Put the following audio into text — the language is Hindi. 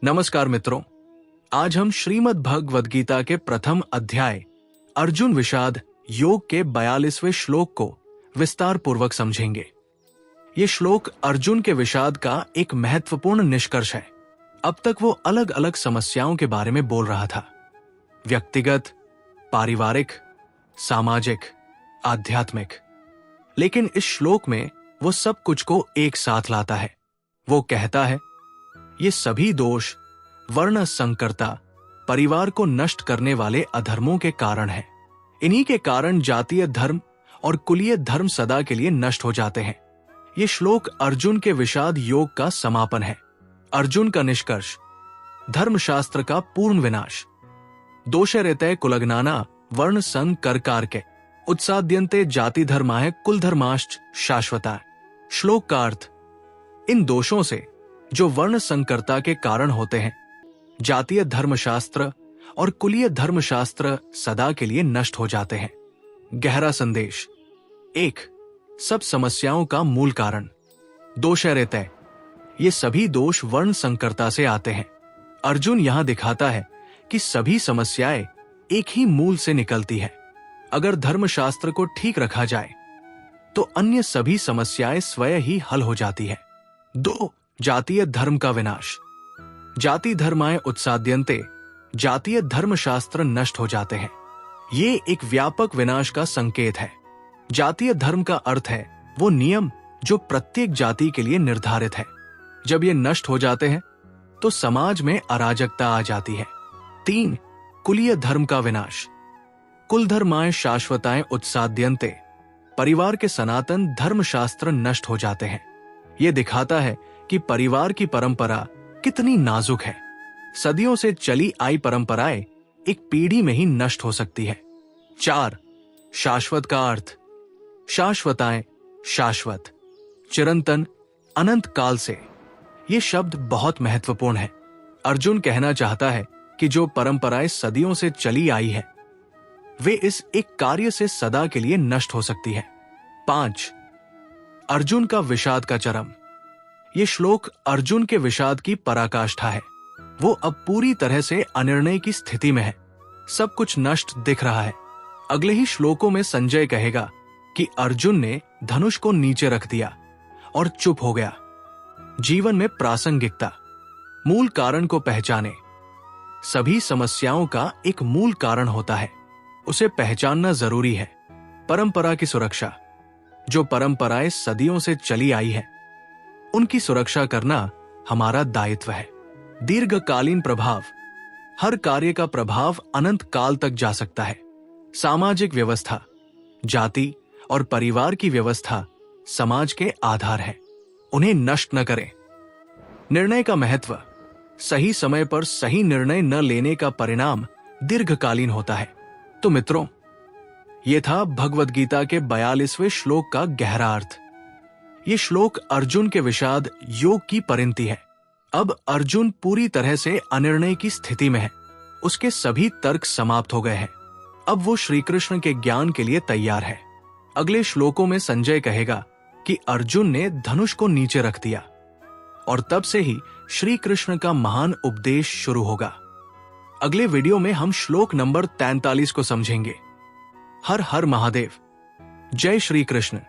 नमस्कार मित्रों, आज हम श्रीमद् भगवद गीता के प्रथम अध्याय अर्जुन विषाद योग के 42वें श्लोक को विस्तार पूर्वक समझेंगे। ये श्लोक अर्जुन के विषाद का एक महत्वपूर्ण निष्कर्ष है। अब तक वो अलग अलग समस्याओं के बारे में बोल रहा था, व्यक्तिगत, पारिवारिक, सामाजिक, आध्यात्मिक। लेकिन इस श्लोक में वो सब कुछ को एक साथ लाता है। वो कहता है, ये सभी दोष वर्ण संकरता, परिवार को नष्ट करने वाले अधर्मों के कारण हैं। इन्हीं के कारण जातीय धर्म और कुलीय धर्म सदा के लिए नष्ट हो जाते हैं। ये श्लोक अर्जुन के विषाद योग का समापन है। अर्जुन का निष्कर्ष, धर्मशास्त्र का पूर्ण विनाश। दोषरहितः कुलग्नाना वर्ण संग करकार के उत्साद्यन्ते जाति धर्माय कुल धर्माश्च शाश्वता। श्लोक का अर्थ, इन दोषों से जो वर्ण संकरता के कारण होते हैं, जातीय धर्मशास्त्र और कुलीय धर्मशास्त्र सदा के लिए नष्ट हो जाते हैं। गहरा संदेश, 1. सब समस्याओं का मूल कारण दोषरहितः। ये सभी दोष वर्ण संकरता से आते हैं। अर्जुन यहां दिखाता है कि सभी समस्याएं एक ही मूल से निकलती है। अगर धर्मशास्त्र को ठीक रखा जाए तो अन्य सभी समस्याएं स्वयं ही हल हो जाती है। 2. जातीय धर्म का विनाश। जाति धर्माय उत्साद्यन्ते, जातीय धर्मशास्त्र नष्ट हो जाते हैं। ये एक व्यापक विनाश का संकेत है। जातीय धर्म का अर्थ है वो नियम जो प्रत्येक जाति के लिए निर्धारित है। जब ये नष्ट हो जाते हैं तो समाज में अराजकता आ जाती है। 3. कुलीय धर्म का विनाश। कुल धर्माय शाश्वताय उत्साद्यन्ते, परिवार के सनातन धर्मशास्त्र नष्ट हो जाते हैं। ये दिखाता है कि परिवार की परंपरा कितनी नाजुक है। सदियों से चली आई परंपराएं एक पीढ़ी में ही नष्ट हो सकती है। 4. शाश्वत का अर्थ, शाश्वताएं, शाश्वत, चिरंतन, अनंत काल से। ये शब्द बहुत महत्वपूर्ण है। अर्जुन कहना चाहता है कि जो परंपराएं सदियों से चली आई है वे इस एक कार्य से सदा के लिए नष्ट हो सकती है। 5. अर्जुन का विषाद का चरम। ये श्लोक अर्जुन के विषाद की पराकाष्ठा है। वो अब पूरी तरह से अनिर्णय की स्थिति में है। सब कुछ नष्ट दिख रहा है। अगले ही श्लोकों में संजय कहेगा कि अर्जुन ने धनुष को नीचे रख दिया और चुप हो गया। जीवन में प्रासंगिकता, मूल कारण को पहचाने। सभी समस्याओं का एक मूल कारण होता है, उसे पहचानना जरूरी है। परंपरा की सुरक्षा। जो परंपराएं सदियों से चली आई है उनकी सुरक्षा करना हमारा दायित्व है। दीर्घकालीन प्रभाव। हर कार्य का प्रभाव अनंत काल तक जा सकता है। सामाजिक व्यवस्था। जाति और परिवार की व्यवस्था समाज के आधार है, उन्हें नष्ट न करें। निर्णय का महत्व। सही समय पर सही निर्णय न लेने का परिणाम दीर्घकालीन होता है। तो मित्रों, यह था भगवद गीता के 42वें श्लोक का गहरा अर्थ। ये श्लोक अर्जुन के विषाद योग की परिणति है। अब अर्जुन पूरी तरह से अनिर्णय की स्थिति में है। उसके सभी तर्क समाप्त हो गए हैं। अब वो श्री कृष्ण के ज्ञान के लिए तैयार है। अगले श्लोकों में संजय कहेगा कि अर्जुन ने धनुष को नीचे रख दिया और तब से ही श्री कृष्ण का महान उपदेश शुरू होगा। अगले वीडियो में हम श्लोक नंबर 43 को समझेंगे। हर हर महादेव। जय श्री कृष्ण।